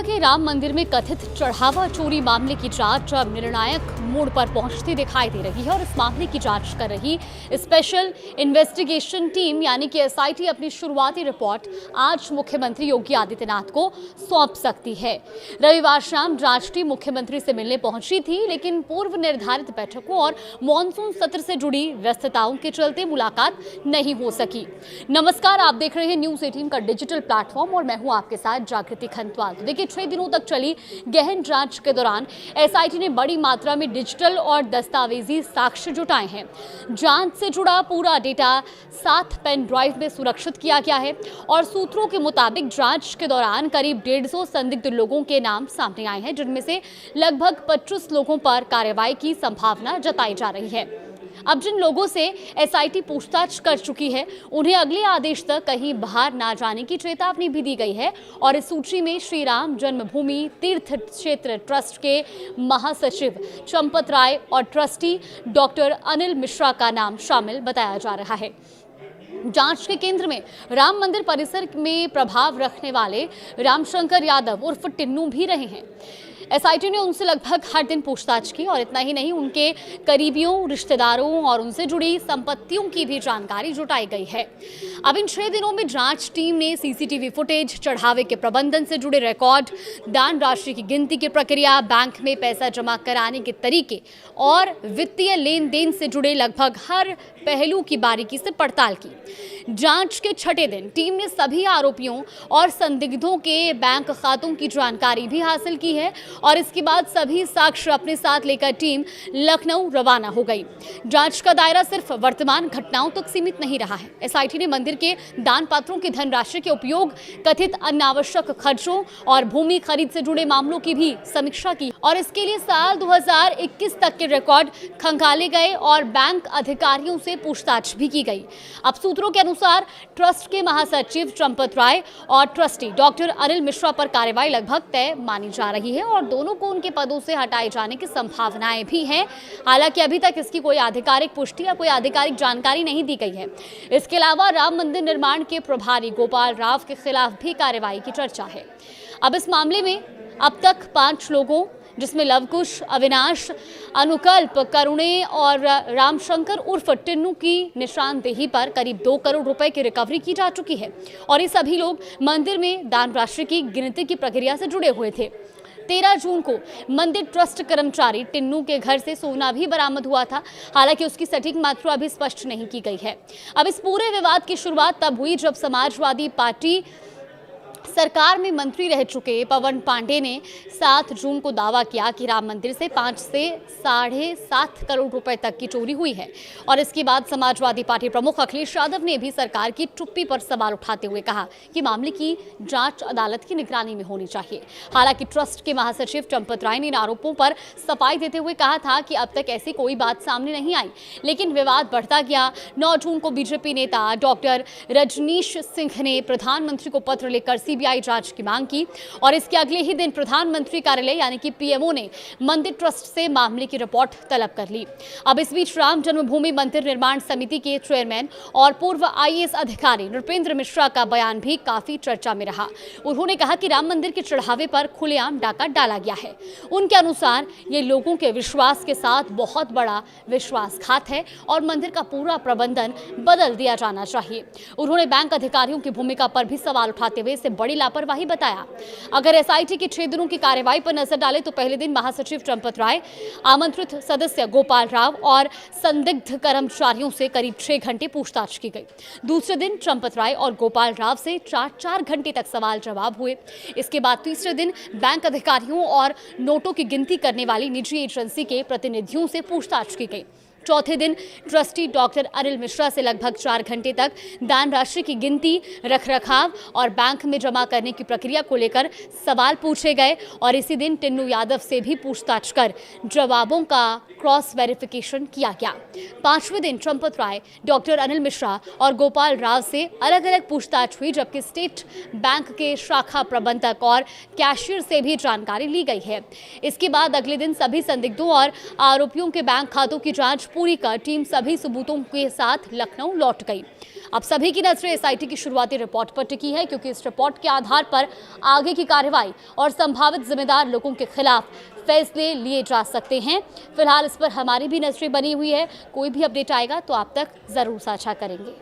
के राम मंदिर में कथित चढ़ावा चोरी मामले की जांच अब निर्णायक मोड़ पर पहुंचती दिखाई दे रही है और इस मामले की जांच कर रही स्पेशल इन्वेस्टिगेशन टीम यानी कि एसआईटी अपनी शुरुआती रिपोर्ट आज मुख्यमंत्री योगी आदित्यनाथ को सौंप सकती है। रविवार शाम जांच टीम मुख्यमंत्री से मिलने पहुंची थी, लेकिन पूर्व निर्धारित बैठकों और मॉनसून सत्र से जुड़ी व्यस्तताओं के चलते मुलाकात नहीं हो सकी। नमस्कार, आप देख रहे हैं न्यूज 18 का डिजिटल प्लेटफॉर्म और मैं हूं आपके साथ जागृति खंतवाल। तो देखिए, 6 दिनों तक चली गहन जांच के दौरान एसआईटी ने बड़ी मात्रा में डिजिटल और दस्तावेजी साक्ष्य जुटाए हैं। जांच से जुड़ा पूरा डेटा 7 पेन ड्राइव में सुरक्षित किया गया है और सूत्रों के मुताबिक जांच के दौरान करीब 150 संदिग्ध लोगों के नाम सामने आए हैं, जिनमें से लगभग 25 लोगों पर कार्रवाई की संभावना जताई जा रही है। अब जिन लोगों से एसआईटी पूछताछ कर चुकी है, उन्हें अगले आदेश तक कहीं बाहर ना जाने की चेतावनी भी दी गई है और इस सूची में श्री राम जन्मभूमि तीर्थ क्षेत्र ट्रस्ट के महासचिव चंपत राय और ट्रस्टी डॉक्टर अनिल मिश्रा का नाम शामिल बताया जा रहा है। जांच के केंद्र में राम मंदिर परिसर में प्रभाव रखने वाले रामशंकर यादव उर्फ टिन्नू भी रहे हैं। एसआईटी ने उनसे लगभग हर दिन पूछताछ की और इतना ही नहीं, उनके करीबियों, रिश्तेदारों और उनसे जुड़ी संपत्तियों की भी जानकारी जुटाई गई है। अब इन 6 दिनों में जांच टीम ने सीसीटीवी फुटेज, चढ़ावे के प्रबंधन से जुड़े रिकॉर्ड, दान राशि की गिनती की प्रक्रिया, बैंक में पैसा जमा कराने के तरीके और वित्तीय लेन देन से जुड़े लगभग हर पहलू की बारीकी से पड़ताल की। जांच के 6ठे दिन टीम ने सभी आरोपियों और संदिग्धों के बैंक खातों की जानकारी भी हासिल की है और इसके बाद सभी साक्ष्य अपने साथ लेकर टीम लखनऊ रवाना हो गई। जांच का दायरा सिर्फ वर्तमान घटनाओं तक सीमित नहीं रहा है। एसआईटी ने मंदिर के दान पात्रों की धनराशि के उपयोग, कथित अनावश्यक खर्चों और भूमि खरीद से जुड़े मामलों की भी समीक्षा की और इसके लिए साल 2021 तक के रिकॉर्ड खंगाले गए और बैंक अधिकारियों से पूछताछ भी की गई। अब सूत्रों के अनुसार ट्रस्ट के महासचिव चंपत राय और ट्रस्टी डॉक्टर अनिल मिश्रा पर कार्रवाई लगभग तय मानी जा रही है और दोनों को उनके पदों से हटाए जाने की संभावनाएं भी हैं। हालांकि अभी तक इसकी कोई आधिकारिक पुष्टि या कोई आधिकारिक जानकारी नहीं दी गई है। इसके अलावा राम मंदिर निर्माण के प्रभारी गोपाल राव के खिलाफ भी कार्रवाई की चर्चा है। अब इस मामले में अब तक 5 लोगों, जिसमें लवकुश, अविनाश, अनुकल्प, करुणे और रामशंकर उर्फ टिन्नू की निशानदेही पर करीब 2 करोड़ रुपए की रिकवरी की जा चुकी है और ये सभी लोग मंदिर में दान राशि की गिनती की प्रक्रिया से जुड़े हुए थे। 13 जून को मंदिर ट्रस्ट कर्मचारी टिन्नू के घर से सोना भी बरामद हुआ था। हालांकि उसकी सटीक मात्रा अभी स्पष्ट नहीं की गई है। अब इस पूरे विवाद की शुरुआत तब हुई जब समाजवादी पार्टी सरकार में मंत्री रह चुके पवन पांडे ने 7 जून को दावा किया कि राम मंदिर से 5 से 7.5 करोड़ रुपए तक की चोरी हुई है और इसके बाद समाजवादी पार्टी प्रमुख अखिलेश यादव ने भी सरकार की चुप्पी पर सवाल उठाते हुए कहा कि मामले की जांच अदालत की निगरानी में होनी चाहिए। हालांकि ट्रस्ट के महासचिव चंपत राय ने इन आरोपों पर सफाई देते हुए कहा था कि अब तक ऐसी कोई बात सामने नहीं आई, लेकिन विवाद बढ़ता गया। 9 जून को बीजेपी नेता डॉक्टर रजनीश सिंह ने प्रधानमंत्री को पत्र लिखकर सीबीआई जांच की मांग की और इसके अगले ही दिन प्रधानमंत्री कार्यालय यानी कि पीएमओ ने मंदिर ट्रस्ट से मामले की रिपोर्ट तलब कर ली। अब इस बीच राम जन्मभूमि मंदिर निर्माण समिति के चेयरमैन और पूर्व आईएएस अधिकारी नृपेंद्र मिश्रा का बयान भी काफी चर्चा में रहा। उन्होंने कहा कि राम मंदिर के चढ़ावे पर खुलेआम डाका डाला गया है। उनके अनुसार ये लोगों के विश्वास के साथ बहुत बड़ा विश्वासघात है और मंदिर का पूरा प्रबंधन बदल दिया जाना चाहिए। उन्होंने बैंक अधिकारियों की भूमिका पर भी सवाल उठाते हुए इसे बड़ी लापरवाही बताया। अगर एसआईटी की 6 दिनों की कार्रवाई पर नजर डाले तो पहले दिन महासचिव चंपत राय, आमंत्रित सदस्य गोपाल राव और संदिग्ध कर्मचारियों से करीब 6 घंटे पूछताछ की गई। दूसरे दिन चंपत राय और गोपाल राव से 4 घंटे तक सवाल जवाब हुए। इसके बाद तीसरे दिन बैंक अधिकारियों और नोटों की गिनती करने वाली निजी एजेंसी के प्रतिनिधियों से पूछताछ की गई। चौथे दिन ट्रस्टी डॉक्टर अनिल मिश्रा से लगभग 4 घंटे तक दान राशि की गिनती, रखरखाव और बैंक में जमा करने की प्रक्रिया को लेकर सवाल पूछे गए और इसी दिन टिन्नू यादव से भी पूछताछ कर जवाबों का क्रॉस वेरिफिकेशन किया गया। 5वें दिन चंपत राय, डॉक्टर अनिल मिश्रा और गोपाल राव से अलग अलग पूछताछ हुई, जबकि स्टेट बैंक के शाखा प्रबंधक और कैशियर से भी जानकारी ली गई है। इसके बाद अगले दिन सभी संदिग्धों और आरोपियों के बैंक खातों की जांच पूरी कर टीम सभी सबूतों के साथ लखनऊ लौट गई। अब सभी की नजरें एसआईटी की शुरुआती रिपोर्ट पर टिकी है, क्योंकि इस रिपोर्ट के आधार पर आगे की कार्रवाई और संभावित जिम्मेदार लोगों के खिलाफ फैसले लिए जा सकते हैं। फिलहाल इस पर हमारी भी नजरें बनी हुई है। कोई भी अपडेट आएगा तो आप तक जरूर साझा करेंगे।